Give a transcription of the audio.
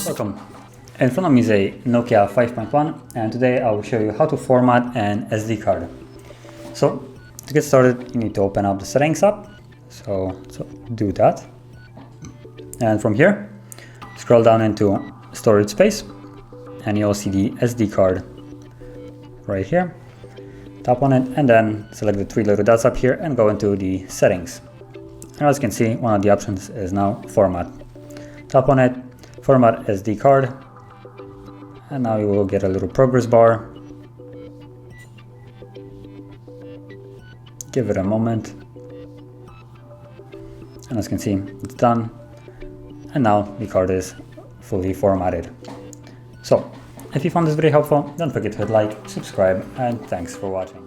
Welcome. In front of me is a NOKIA 5.1 and today I will show you how to format an SD card. So to get started you need to open up the settings app. So do that. And from here scroll down into storage space and you'll see the SD card right here. Tap on it and then select the three little dots up here and go into the settings. And as you can see, one of the options is now format. Tap on it, format SD card, and now you will get a little progress bar. Give it a moment, and as you can see, it's done, and now the card is fully formatted. So if you found this video helpful, don't forget to hit like, subscribe, and thanks for watching.